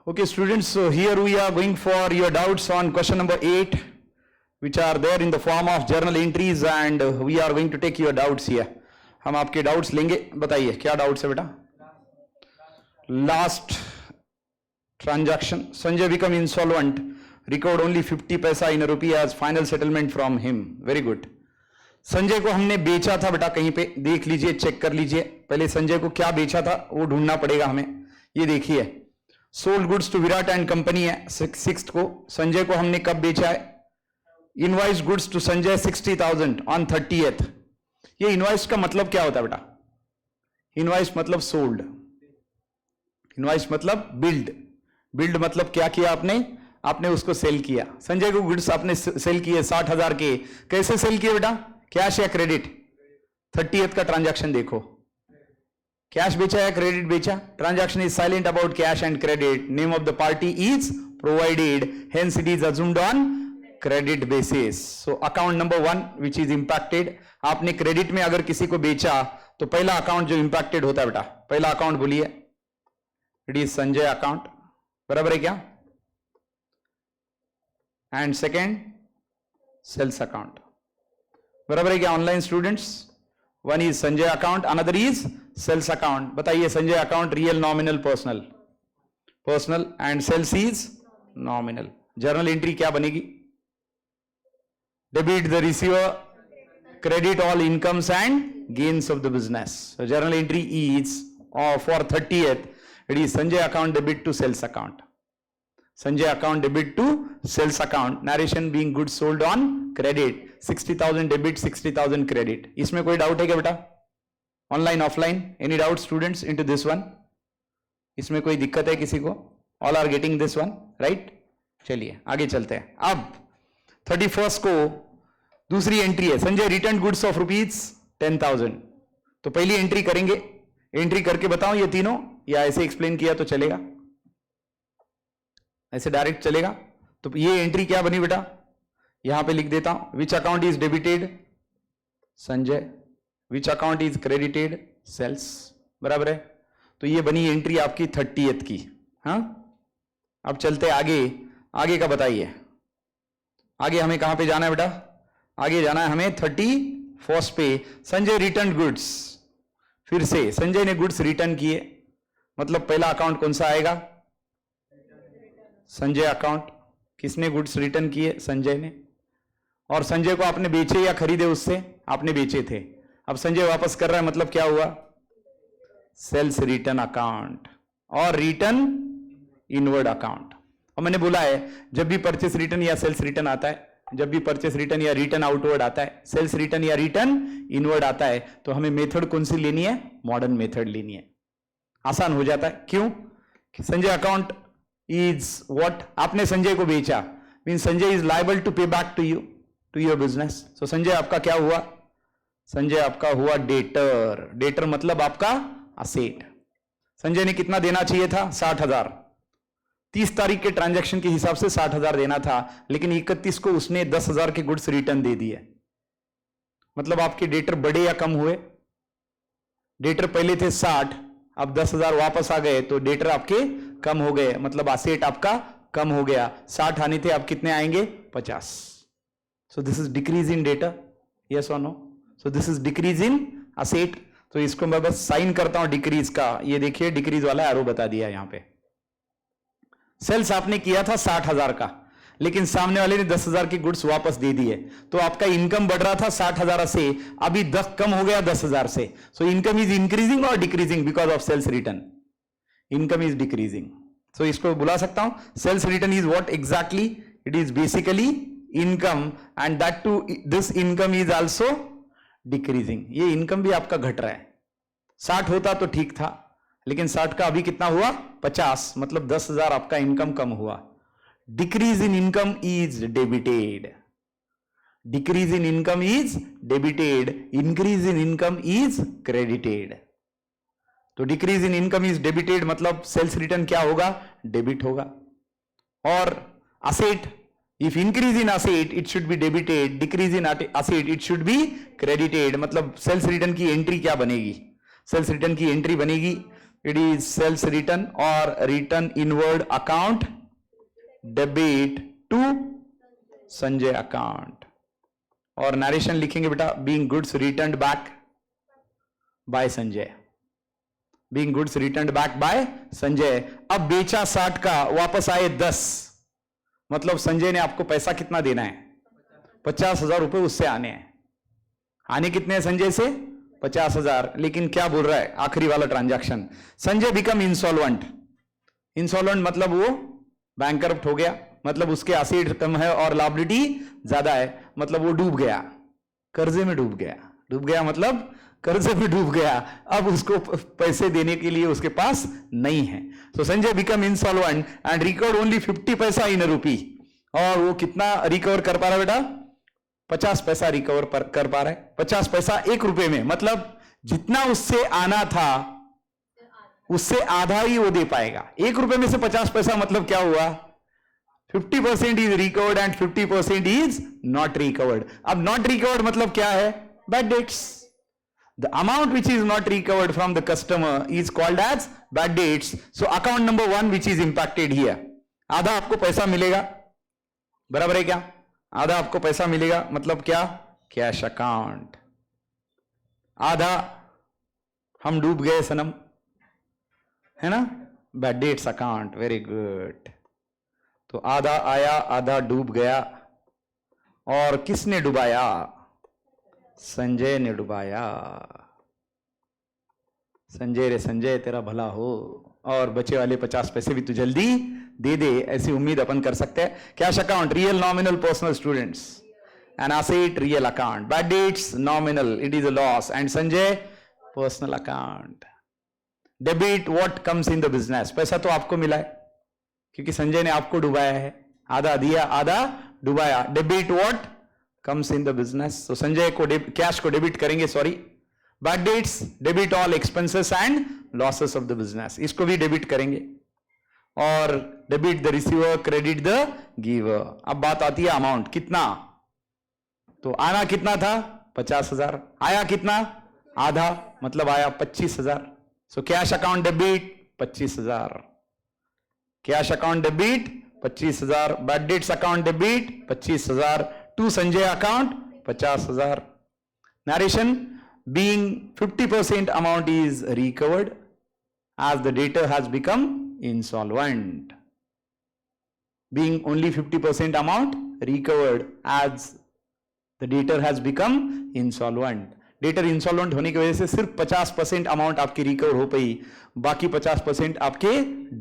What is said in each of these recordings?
Okay, students, so here we are going for your doubts on question number 8, which are there in the form of journal entries, and we are going to take your doubts here. हम आपके doubts लेंगे. बताइए क्या doubts है बेटा? Last transaction, Sanjay become insolvent, record only 50 paisa in a rupee as final settlement from him. Very good. Sanjay को हमने बेचा था बेटा कहीं पे, देख लीजिए, चेक कर लीजिए. पहले संजय को क्या बेचा था वो ढूंढना पड़ेगा हमें. ये देखिए, sold goods to Virat and company है 6th को. संजय को हमने कब बेचा है? Invoice goods to Sanjay 60,000 on 30th. ये इनवॉइस का मतलब क्या होता है बेटा? इनवॉइस मतलब सोल्ड, इनवॉइस मतलब बिल्ड. बिल्ड मतलब क्या किया आपने? आपने उसको सेल किया. संजय को गुड्स आपने सेल किए 60,000 के. कैसे सेल किए बेटा? कैश या क्रेडिट? 30th का ट्रांजैक्शन देखो, कैश बेचा या क्रेडिट बेचा? Transaction is silent about cash and credit. Name of the party is provided, hence it is assumed on credit basis. So account number 1 which is impacted. आपने credit में अगर किसी को बेचा तो पहला अकाउंट जो इंपैक्टेड होता है बेटा, पहला अकाउंट बोलिए, इट इज संजय अकाउंट. बराबर है क्या? And second sales account. बराबर है क्या online students? One is Sanjay account, another is sales account. बताइए, Sanjay account real, nominal, personal? Personal. And sales is nominal. Journal entry क्या बनेगी? Debit the receiver, credit all incomes and gains of the business. Journal entry is for 30th, it is Sanjay account debit to sales account. Sanjay account debit to sales account. Narration being goods sold on credit, 60,000 debit, 60,000 credit. इसमें कोई doubt है क्या बेटा? Online offline, any doubt students into this one? इसमें कोई दिक्कत है किसी को? All are getting this one, right? चलिए आगे चलते हैं. अब 31st को दूसरी एंट्री है, संजय रिटर्न गुड्स ऑफ ₹10,000. तो पहली एंट्री करेंगे. एंट्री करके बताओ ये तीनों, या ऐसे एक्सप्लेन किया तो चलेगा? ऐसे डायरेक्ट चलेगा? तो ये एंट्री क्या बनी बेटा? यहां पे लिख देता हूं, which account is debited? Sanjay. Which account is credited? Sales. बराबर है. तो ये बनी एंट्री आपकी 30th की. हाँ, अब चलते आगे. आगे का बताइए, आगे हमें कहां पे जाना है बेटा? आगे जाना है हमें 31st पे. Sanjay return goods. फिर से संजय ने गुड्स रिटर्न किए, मतलब पहला अकाउंट कौन सा आएगा? संजय अकाउंट. किसने गुड्स रिटर्न किए? संजय ने. और संजय को आपने बेचे या खरीदे? उससे आपने बेचे थे. अब संजय वापस कर रहा है, मतलब क्या हुआ? सेल्स रिटर्न अकाउंट और रिटर्न इनवर्ड अकाउंट. और मैंने बोला है, जब भी परचेस रिटर्न या सेल्स रिटर्न आता है, जब भी परचेस रिटर्न या रिटर्न आउटवर्ड आता है, सेल्स रिटर्न या रिटर्न इनवर्ड आता है, तो हमें मेथड कौन सी लेनी है? मॉडर्न मेथड लेनी है. आसान हो जाता है. क्यों? Sanjay account is what? आपने संजय को बेचा, mean Sanjay is liable to pay back to you, to your business. So Sanjay आपका क्या हुआ? संजय आपका हुआ डेटर. डेटर मतलब आपका असेट. संजय ने कितना देना चाहिए था? 60,000. 30 तारीख के ट्रांजैक्शन के हिसाब से 60,000 देना था, लेकिन 31 को उसने 10,000 के गुड्स रिटर्न दे दिए. मतलब आपके डेटर बढ़े या कम हुए? डेटर पहले थे 60, अब 10,000 वापस आ गए, तो डेटर आपके कम हो गए, मतलब असेट आपका कम हो गया. 60 आने थे, अब कितने आएंगे? 50. So this is decrease in debtor, yes or no? So this is decrease in asset. तो इसको मैं बस साइन करता हूं डिक्रीज का. ये देखिए डिक्रीज वाला एरो बता दिया यहां पे. सेल्स आपने किया था 60,000 का, लेकिन सामने वाले ने 10,000 के गुड्स वापस दे दिए, तो आपका इनकम बढ़ रहा था 60,000 से, अभी 10 कम हो गया 10,000 से. So income is increasing or decreasing because of sales return? Income is decreasing. So इसको बुला सकता हूं, sales return is what exactly? It is basically income, and that to this income is also decreasing. ये income भी आपका घट रहा है. 60 होता तो ठीक था, लेकिन 60 का अभी कितना हुआ? 50, मतलब 10,000 आपका इनकम कम हुआ. Decrease in income is debited. Decrease in income is debited. Increase in income is credited. तो decrease in income is debited मतलब सेल्स रिटर्न क्या होगा? डेबिट होगा. और asset, if increase in asset it should be debited, decrease in asset it should be credited. मतलब sales return की एंट्री क्या बनेगी? सेल्स रिटर्न की एंट्री बनेगी It is sales return or return inward account debit to Sanjay account. और narration लिखेंगे बेटा, being goods returned back by Sanjay. Being goods returned back by Sanjay. अब बेचा 60 का, वापस आए 10, मतलब संजय ने आपको पैसा कितना देना है? 50,000 रुपए उससे आने हैं. आने कितने हैं संजय से? 50,000. लेकिन क्या बोल रहा है आखिरी वाला transaction? Sanjay become insolvent. Insolvent मतलब वो बैंकरप्ट हो गया, मतलब उसके एसेट कम है और लायबिलिटी ज्यादा है, मतलब वो डूब गया, कर्जे में डूब गया. डूब गया मतलब कर्जे में डूब गया. अब उसको पैसे देने के लिए उसके पास नहीं है. तो Sanjay become insolvent and recover only 50 पैसा इन रुपी. और वो कितना रिकवर कर पा रहा है बेटा? 50 पैसा रिकवर कर पा रहा है. 50 पैसा 1 रुपए में, मतलब जितना उससे आना था उससे आधा ही वो दे पाएगा. 1 रुपए में से 50 पैसा मतलब क्या हुआ? 50% is recovered and 50% is not recovered. अब नॉट रिकवर्ड मतलब क्या है? Bad debts. The amount which is not recovered from the customer is called as bad debts. So account number 1 which is impacted here. आधा आपको पैसा मिलेगा, बराबर है क्या? आधा आपको पैसा मिलेगा मतलब क्या? Cash account. आधा हम डूब गए सनम, है ना? Bad debts account. Very good. तो आधा आया, आधा डूब गया. और किसने डुबाया? संजय ने डुबाया. संजय रे संजय तेरा भला हो, और बचे वाले 50 पैसे भी तू जल्दी दे दे, ऐसी उम्मीद अपन कर सकते हैं. Cash account real nominal personal students, an asset real account. Bad debts nominal, it is a loss, and Sanjay personal account. Debit what comes in the business. पैसा तो आपको मिला है क्योंकि संजय ने आपको डुबाया है. आधा दिया, आधा डुबाया. Debit what comes in the business. तो संजय को कैश को डेबिट करेंगे, sorry. Bad debts debit all expenses and losses of the business. इसको भी डेबिट करेंगे. और debit the receiver, credit the giver. अब बात आती है अमाउंट, कितना? तो आना कितना था? 50,000. आया कितना? आधा, मतलब आया 25,000. So cash account debit 25,000. Cash account debit 25,000. Bad debts account debit 25,000. To Sanjay account 50,000. Narration, being 50% amount is recovered as the debtor has become insolvent. Being only 50% amount recovered as the debtor has become insolvent. Debtor insolvent होने की वजह से सिर्फ 50% amount आपकी recover हो पाई, बाकी 50% आपके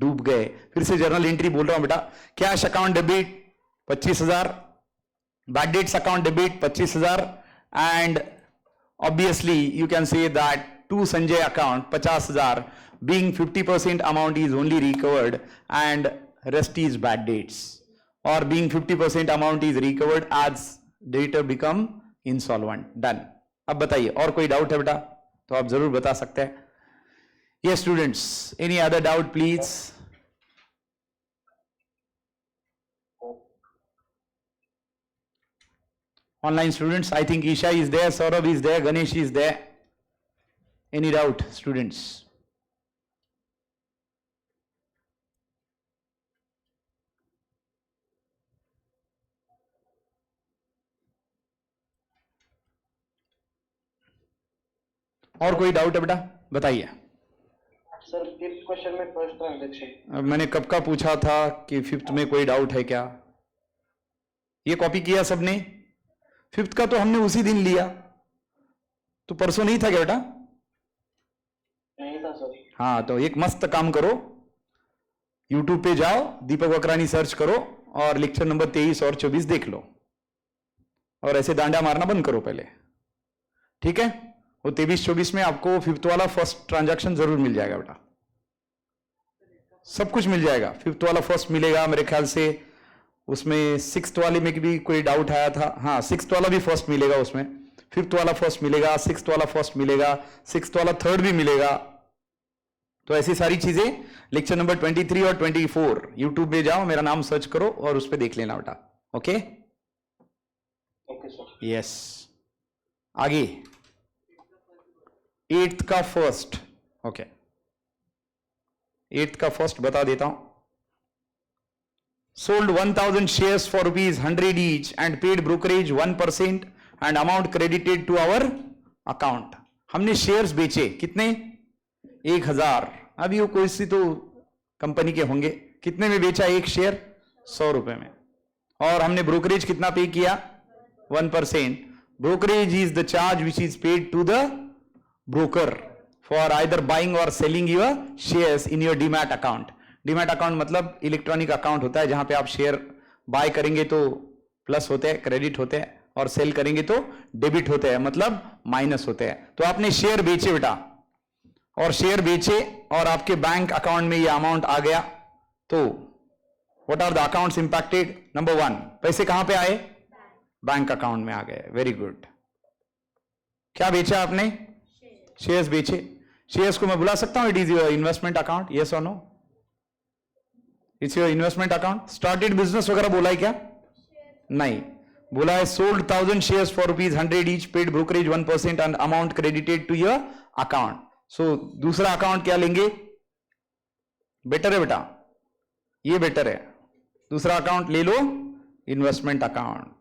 डूब गए. फिर से जर्नल एंट्री बोल रहा हूं बेटा. Cash account debit 25,000, bad debts account debit 25,000, and obviously you can say that to Sanjay account 50,000, being 50% amount is only recovered and rest is bad dates, or being 50% amount is recovered as debtor become insolvent. Done. अब बताइए, और कोई doubt है बेटा तो आप जरूर बता सकते हैं. Yes students, any other doubt please? Online students, I think Isha is there, Saurabh is there, Ganesh is there. Any doubt students? और कोई डाउट है बेटा बताइए. सर 5th क्वेश्चन में फर्स्ट ट्रांजैक्शन. अब मैंने कब का पूछा था कि 5th में कोई डाउट है क्या? ये कॉपी किया सबने? 5th का तो हमने उसी दिन लिया, तो परसों नहीं था क्या बेटा? नहीं था सर. हाँ, तो एक मस्त काम करो, YouTube पे जाओ, दीपक वकरानी सर्च करो और लेक्चर नंबर 23 और 24 देख लो, और ऐसे डांडा मारना बंद करो पहले, ठीक है? वो 23-24 में आपको 5th वाला फर्स्ट ट्रांजैक्शन जरूर मिल जाएगा बेटा, सब कुछ मिल जाएगा. 5th वाला फर्स्ट मिलेगा मेरे ख्याल से. उसमें 6th वाले में भी कोई डाउट आया था. हाँ, 6th वाला भी फर्स्ट मिलेगा उसमें. 5th वाला फर्स्ट मिलेगा, 6th वाला फर्स्ट मिलेगा, 6th वाला थर्ड भी मिलेगा. तो ऐसी सारी चीजें लेक्चर नंबर 23 और 24 यूट्यूब पे जाओ, मेरा नाम सर्च करो और उस पर देख लेना बेटा. Okay okay sir. यस. आगे 8th का फर्स्ट. ओके 8th का फर्स्ट बता देता हूं. Sold 1000 shares for rupees 100 each and paid brokerage 1% and amount credited to our account. हमने शेयर्स बेचे कितने? 1000. अब ये कोई सी तो कंपनी के होंगे. कितने में बेचा एक शेयर? 100 रुपए में. और हमने ब्रोकरेज कितना पे किया? 1%. Brokerage is the charge which is paid to the broker for either buying or selling your shares in your demat account. Demat account मतलब इलेक्ट्रॉनिक अकाउंट होता है जहां पे आप शेयर बाय करेंगे तो प्लस होते हैं, क्रेडिट होते हैं, और सेल करेंगे तो डेबिट होते हैं, मतलब माइनस होते हैं. तो आपने शेयर बेचे बेटा, और शेयर बेचे और आपके बैंक अकाउंट में ये अमाउंट आ गया. तो what are the accounts impacted? Number 1, पैसे कहां पे आए? बैंक अकाउंट में आ गए. Very good. क्या बेचा आपने? शेयर्स बेचे. शेयर्स को मैं बुला सकता हूं it is your investment account? Yes or no? It's your investment account. Started business वगैरह बोला है क्या? नहीं बोला है. Sold 1000 shares for rupees 100 each, paid brokerage 1% and amount credited to your account. So दूसरा अकाउंट क्या लेंगे? बेटर है बेटा, ये बेटर है. दूसरा अकाउंट ले लो, इन्वेस्टमेंट अकाउंट.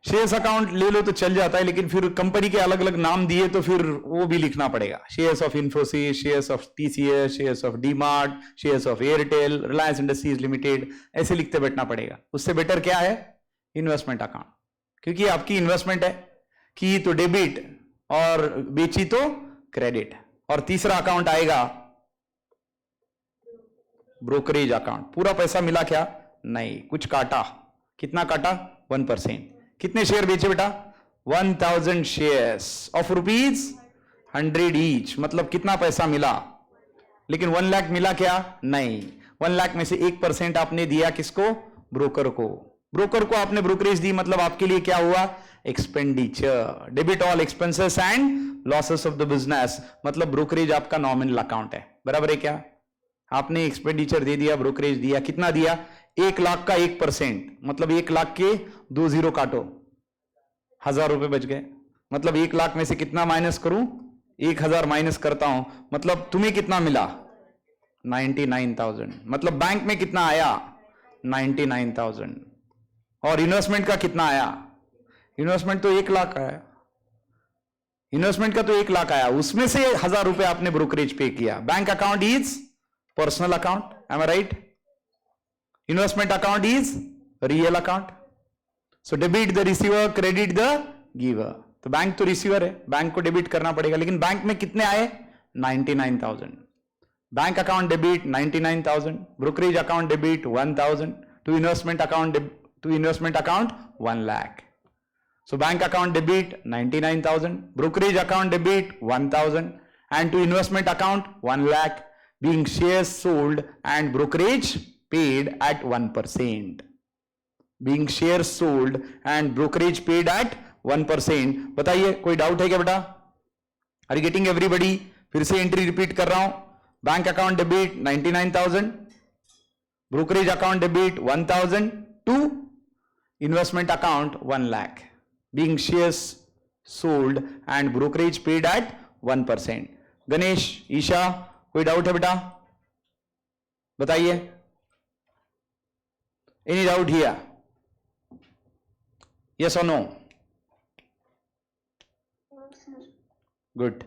शेयर्स अकाउंट ले लो तो चल जाता है, लेकिन फिर कंपनी के अलग अलग नाम दिए तो फिर वो भी लिखना पड़ेगा. Shares of Infosys, shares of TCS, shares of DMart, shares of Airtel, Reliance industries limited, ऐसे लिखते बैठना पड़ेगा. उससे बेटर क्या है? Investment account. क्योंकि आपकी इन्वेस्टमेंट है, की तो डेबिट और बेची तो क्रेडिट. और तीसरा अकाउंट आएगा ब्रोकरेज अकाउंट. पूरा पैसा मिला क्या? नहीं, कुछ काटा. कितना काटा? 1%. कितने शेयर बेचे बेटा? 1000 शेयर्स ऑफ रुपीज 100 ईच, मतलब कितना पैसा मिला? लेकिन 1 लाख मिला क्या? नहीं. 1 लाख में से 1% आपने दिया किसको? ब्रोकर को. ब्रोकर को आपने ब्रोकरेज दी, मतलब आपके लिए क्या हुआ? Expenditure. Debit all expenses and losses of the business, मतलब ब्रोकरेज आपका नॉमिनल अकाउंट है. बराबर है क्या? आपने एक्सपेंडिचर दे दिया, ब्रोकरेज दिया. कितना दिया? 1 लाख का 1%, मतलब 1 लाख के 2 जीरो काटो, 1000 रुपए बच गए. मतलब 1 लाख में से कितना माइनस करूं? 1000 माइनस करता हूं, मतलब तुम्हें कितना मिला? 99,000. मतलब बैंक में कितना आया? 99,000. और इन्वेस्टमेंट का कितना आया? इन्वेस्टमेंट तो 1 लाख आया. इन्वेस्टमेंट का तो 1 लाख आया, उसमें से 1000 रुपए आपने ब्रोकरेज पे किया. Bank account is personal account. Am I right? Investment account is real account. So debit the receiver, credit the giver. तो बैंक तो रिसीवर है, बैंक को डेबिट करना पड़ेगा. लेकिन बैंक में कितने आए? 99,000. Bank account debit 99,000, brokerage account debit 1000, to investment account 1 lakh. So bank account debit 99,000, brokerage account debit 1,000, and to investment account 1 lakh, being shares sold and brokerage paid at 1%. Being shares sold and brokerage paid at 1%. बताइए कोई doubt है क्या बेटा? Are you getting everybody? फिर से entry repeat कर रहा हूं. Bank account debit 99,000, brokerage account debit 1,000, to investment account 1 lakh, being shares sold and brokerage paid at 1%. Ganesh, Isha, कोई डाउट है बेटा? बताइए. Any doubt here? Yes or no? Good.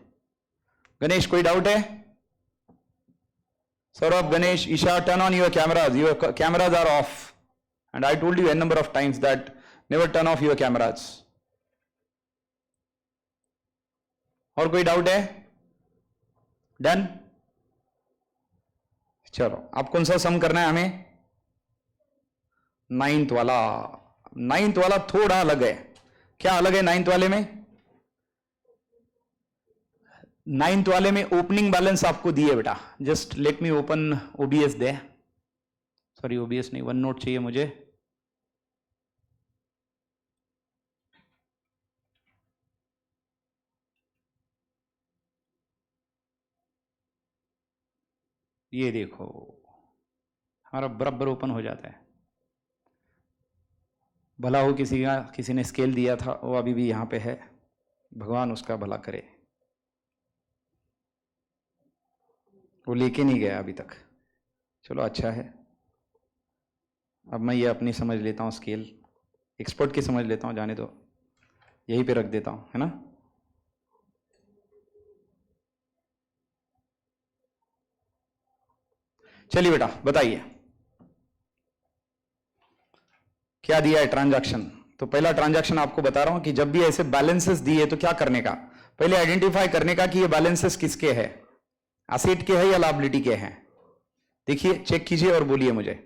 Ganesh, कोई डाउट है? Saurabh, Ganesh, Isha, turn on your cameras. Your cameras are off. And I told you a number of times that never turn off your cameras. और कोई doubt है? Done? चलो, अब कौन सा सम करना है हमें? 9th वाला. 9th वाला थोड़ा अलग है. क्या अलग है 9th वाले में? 9th वाले में ओपनिंग बैलेंस आपको दिए बेटा. Just let me open OBS दे. सॉरी, ओबीएस नहीं, वन नोट चाहिए मुझे. ये देखो, हमारा बराबर ओपन हो जाता है. भला हो किसी ने स्केल दिया था, वो अभी भी यहाँ पे है. भगवान उसका भला करे. वो लेके नहीं गया अभी तक। चलो अच्छा है। अब मैं ये अपनी समझ लेता हूँ, स्केल एक्सपर्ट की समझ लेता हूँ, जाने दो, यहीं पे रख देता हूँ, है ना। चलिए बेटा बताइए क्या दिया है ट्रांजैक्शन। तो पहला ट्रांजैक्शन आपको बता रहा हूं कि जब भी ऐसे बैलेंसेस दिए तो क्या करने का, पहले आइडेंटिफाई करने का कि ये बैलेंसेस किसके हैं, असेट के हैं या लायबिलिटी के हैं। देखिए चेक कीजिए और बोलिए मुझे।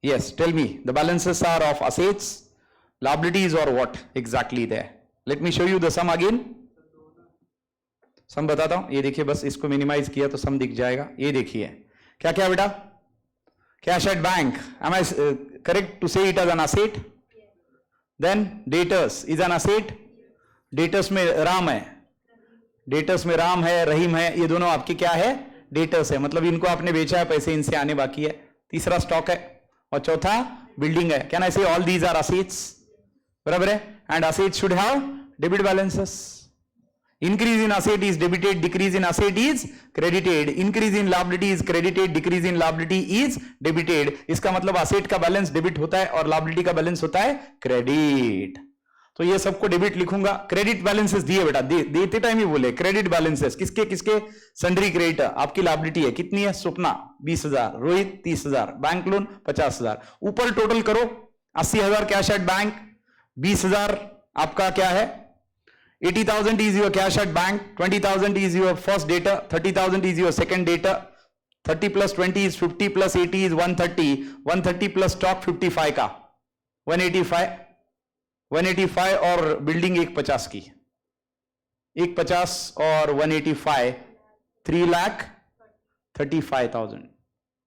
Yes, tell me the balances are of assets, liabilities और what exactly there. Let me show you the sum again. Sum बताता हूं, ये देखिए, बस इसको मिनिमाइज किया तो सम दिख जाएगा। ये देखिए क्या क्या बेटा, cash at bank, am I correct to say it as an asset? Then debtors is an asset. Debtors में राम है, डेटर्स में राम है, रहीम है, ये दोनों आपके क्या है, डेटर्स है, मतलब इनको आपने बेचा है, पैसे इनसे आने बाकी है। तीसरा स्टॉक है और चौथा बिल्डिंग है। कैन आई से ऑल दीज आर असेट्स, बराबर है। And assets should have debit balances. Increase in asset is debited, decrease in asset is credited, increase in liability is credited, decrease in liability is debited। इसका मतलब asset का balance debit होता है और liability का balance होता है credit. तो ये सबको डेबिट लिखूंगा। क्रेडिट बैलेंसेस दिए बेटा, देते टाइम ही बोले क्रेडिट बैलेंसेस किसके किसके, सन्ड्री क्रेडिटर, आपकी लायबिलिटी है कितनी है, स्वप्ना 20,000, रोहित 30,000, बैंक लोन 50,000। ऊपर टोटल करो, 80,000 कैश एट बैंक, 20,000 आपका क्या है, 80,000 is your cash at bank, 20,000 is your first data, 30,000 is your second data, 30 plus 20 is 50 plus 80 is 130, 130 plus stock 55 का 185, 185 और बिल्डिंग 150 की, 150 और 185 3,35,000,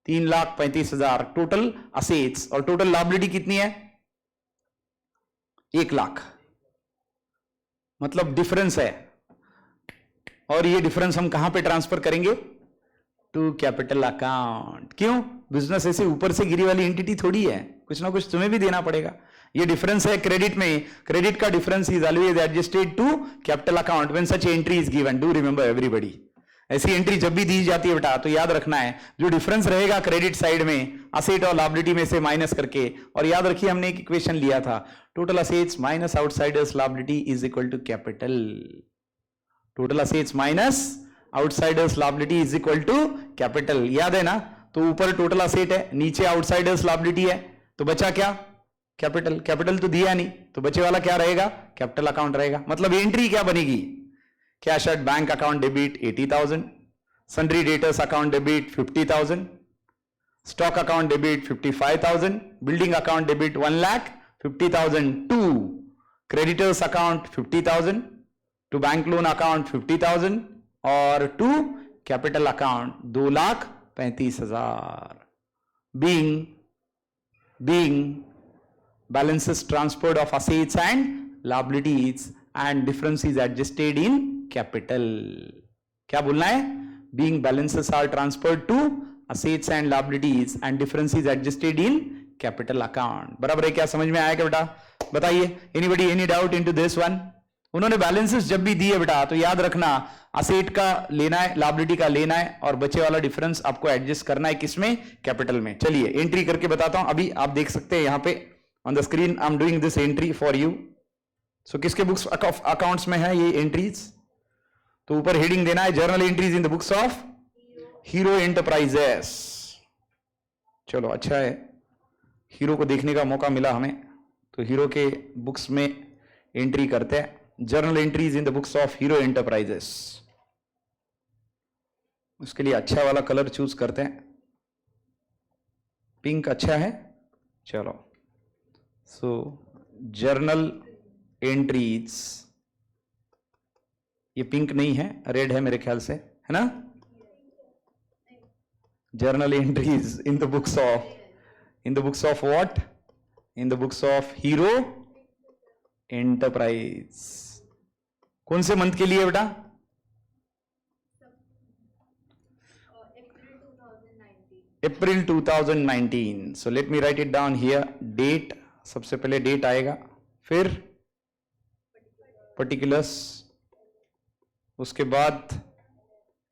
3,35,000 टोटल असेट्स। और टोटल लायबिलिटी कितनी है, 1 लाख, मतलब डिफरेंस है। और ये डिफरेंस हम कहां पे ट्रांसफर करेंगे, टू कैपिटल अकाउंट। क्यों, बिजनेस ऐसे ऊपर से गिरी वाली एंटिटी थोड़ी है, कुछ ना कुछ तुम्हें भी देना पड़ेगा। ये डिफरेंस है क्रेडिट में, क्रेडिट का difference is always adjusted to capital account when such entry is given. Do remember everybody, ऐसी एंट्री जब भी दी जाती है बेटा तो याद रखना है जो डिफरेंस रहेगा क्रेडिट साइड में असेट और लायबिलिटी में से माइनस करके। और याद रखिए हमने एक इक्वेशन लिया था, total assets minus outsiders liability is equal to capital. Total assets minus outsiders liability is equal to capital, याद है ना। तो ऊपर टोटल असेट है, नीचे आउटसाइडर्स लायबिलिटी है, तो बचा क्या, कैपिटल। कैपिटल तो दिया नहीं, तो बचे वाला क्या रहेगा, कैपिटल अकाउंट रहेगा। मतलब एंट्री क्या बनेगी, cash at bank account debit 80,000, sundry debtors account debit 50,000, stock account debit 55,000, building account debit 1,50,000 to creditors account 50,000, to bank loan account 50,000 और to capital account 2,35,000। being balances transferred of assets and liabilities and difference is adjusted in capital। क्या बोलना है, being balances are transferred to assets and liabilities and difference is adjusted in capital account। बराबर है, क्या समझ में आया क्या बेटा, बताइए। anybody any doubt into this one? उन्होंने बैलेंसेस जब भी दिए बेटा तो याद रखना असेट का लेना है, लायबिलिटी का लेना है और बचे वाला डिफरेंस आपको एडजस्ट करना है किसमें, कैपिटल में। चलिए एंट्री करके बताता हूं, अभी आप देख सकते हैं यहां पे on the screen I am doing this entry for you. So किसके बुक्स अकाउंट्स में है ये एंट्रीज, तो ऊपर हेडिंग देना है journal entries in the books of hero enterprises. चलो अच्छा है, हीरो को देखने का मौका मिला हमें, तो हीरो के बुक्स में एंट्री करते हैं, journal entries in the books of hero enterprises. उसके लिए अच्छा वाला कलर चूज करते हैं, पिंक अच्छा है। चलो सो जर्नल एंट्रीज, ये पिंक नहीं है, रेड है मेरे ख्याल से, है ना। Journal entries in the books of what, in the books of Hero Enterprise. कौन से मंथ के लिए बेटा, April 2019। So let me write it down here, date, सबसे पहले डेट आएगा, फिर पर्टिकुलर्स, उसके बाद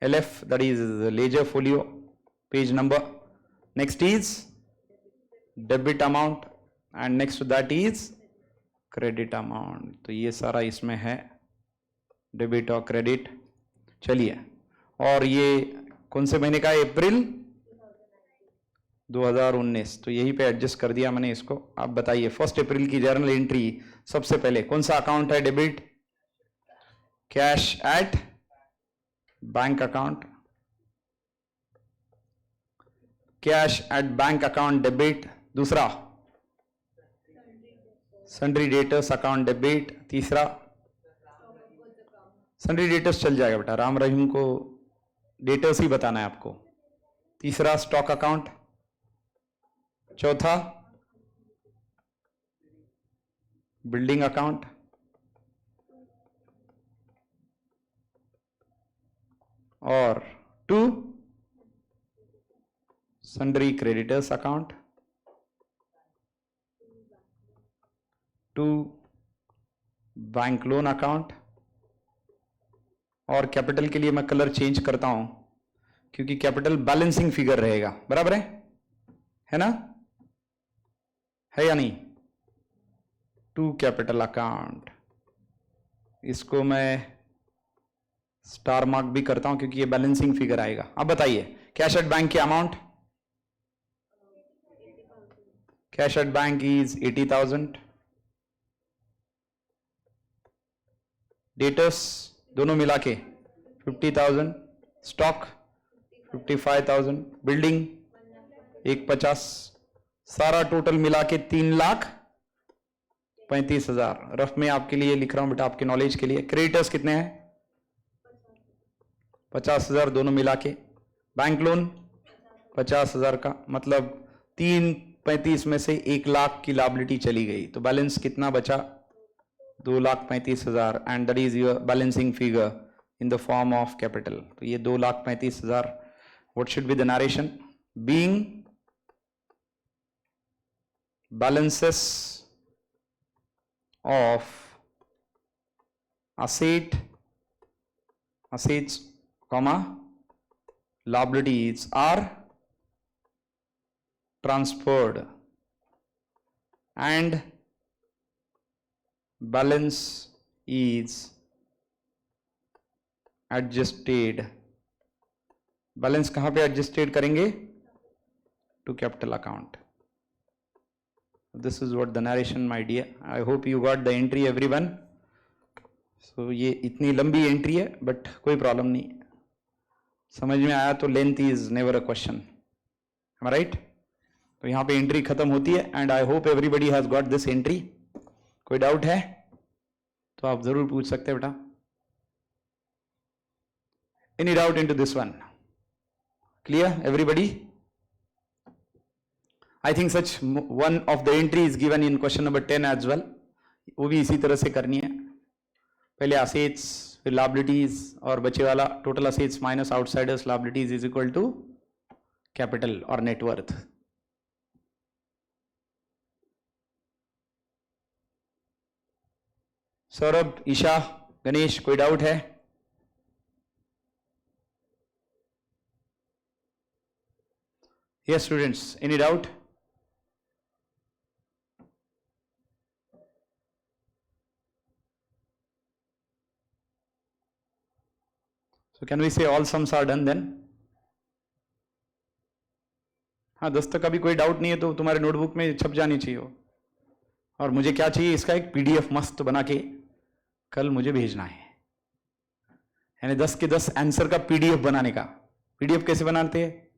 LF, that is ledger folio, page number. Next is debit amount and next to that is credit amount. तो ये सारा इसमें है डेबिट और क्रेडिट. चलिए, और ये कौन से महीने का है? अप्रैल 2019. तो यही पे एडजस्ट कर दिया मैंने इसको. आप बताइए 1 अप्रैल की जर्नल एंट्री सबसे पहले कौन सा अकाउंट है? Debit, cash at bank account, cash at bank account debit. दूसरा सन्ड्री डेटर्स अकाउंट डेबिट. तीसरा सन्ड्री डेटर्स चल जाएगा बेटा, राम रहीम को डेटर्स ही बताना है आपको. तीसरा स्टॉक अकाउंट. चौथा बिल्डिंग अकाउंट. और 2 sundry creditors account. 2 bank loan account. और कैपिटल के लिए मैं कलर चेंज करता हूं क्योंकि कैपिटल बैलेंसिंग फिगर रहेगा. बराबर है ना? है या नहीं? 2 कैपिटल अकाउंट. इसको मैं स्टार मार्क भी करता हूं क्योंकि ये बैलेंसिंग फिगर आएगा. अब बताइए कैश एट बैंक की amount. Cash at bank is 80,000. Debtors दोनों मिला के 50,000. स्टॉक 55,000. बिल्डिंग 150. सारा टोटल मिला के 3,35,000. रफ में आपके लिए लिख रहा हूं बेटा, आपके नॉलेज के लिए. क्रेडिटर्स कितने हैं? 50,000 दोनों मिला के. बैंक लोन 50,000 का, मतलब 3,35,000 में से 1,00,000 की लायबिलिटी चली गई. तो बैलेंस कितना बचा? 2,35,000. And that is your balancing figure in the form of capital. तो ये 2,35,000. What should be the narration? Being balances of assets comma liabilities are transferred and balance is adjusted. Balance कहां पे adjusted करेंगे? To capital account. This is what the narration, my dear. I hope you got the entry, everyone. So ये इतनी लंबी entry है but कोई problem नहीं. समझ में आया तो length is never a question. Am I right? तो यहाँ पे एंट्री खत्म होती है and I hope everybody has got this entry. कोई डाउट है तो आप जरूर पूछ सकते हैं बेटा. Any doubt into this one? Clear everybody? I think such one of the entry is given in question number 10 as well. वो भी इसी तरह से करनी है. पहले assets फिर liabilities और बचे वाला total assets minus outsiders liabilities is equal to capital और net worth. सौरभ, ईशा, गणेश, कोई डाउट है? Yes students, any doubt? So can we say all sums are done then? हाँ, 10 तक अभी कोई डाउट नहीं है तो तुम्हारे नोटबुक में छप जानी चाहिए हो. और मुझे क्या चाहिए? इसका एक PDF मस्त बना के कल मुझे भेजना है. यानी 10 के 10 आंसर का PDF बनाने का. PDF कैसे बनाते हैं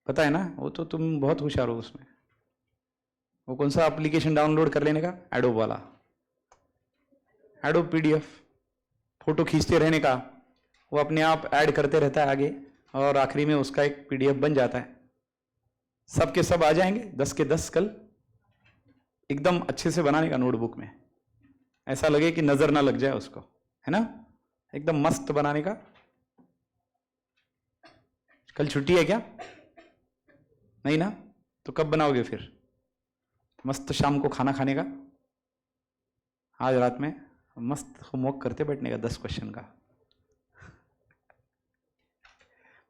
पता है ना? वो तो तुम बहुत होशियार हो उसमें. वो कौन सा एप्लीकेशन डाउनलोड कर लेने का? एडोब वाला, एडोब PDF. फोटो खींचते रहने का, वो अपने आप ऐड करते रहता है आगे और आखिरी में उसका एक PDF बन जाता है. सब के सब आ जाएंगे 10 के 10 कल. एकदम अच्छे से बनाने का नोटबुक में, ऐसा लगे कि नजर ना लग जाए उसको, है ना? एकदम मस्त बनाने का. कल छुट्टी है क्या? नहीं ना? तो कब बनाओगे फिर? मस्त शाम को खाना खाने का, आज रात में मस्त होमवर्क करते बैठने का 10 क्वेश्चन का.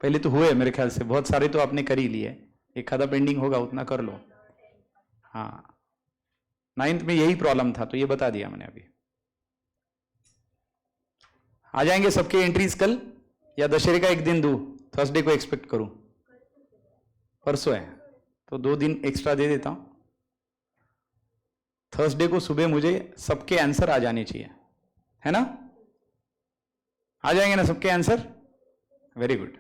पहले तो हुए मेरे ख्याल से, बहुत सारे तो आपने कर ही लिए, एक आधा पेंडिंग होगा, उतना कर लो। हाँ 9th में यही प्रॉब्लम था, तो ये बता दिया मैंने अभी। आ जाएंगे सबके एंट्रीज कल, या दशहरे का एक दिन दूं, थर्सडे को एक्सपेक्ट करूं? परसों है तो 2 दिन एक्स्ट्रा दे देता हूं। थर्सडे को सुबह मुझे सबके आंसर आ जाने चाहिए, है ना? आ जाएंगे ना सबके आंसर? Very good.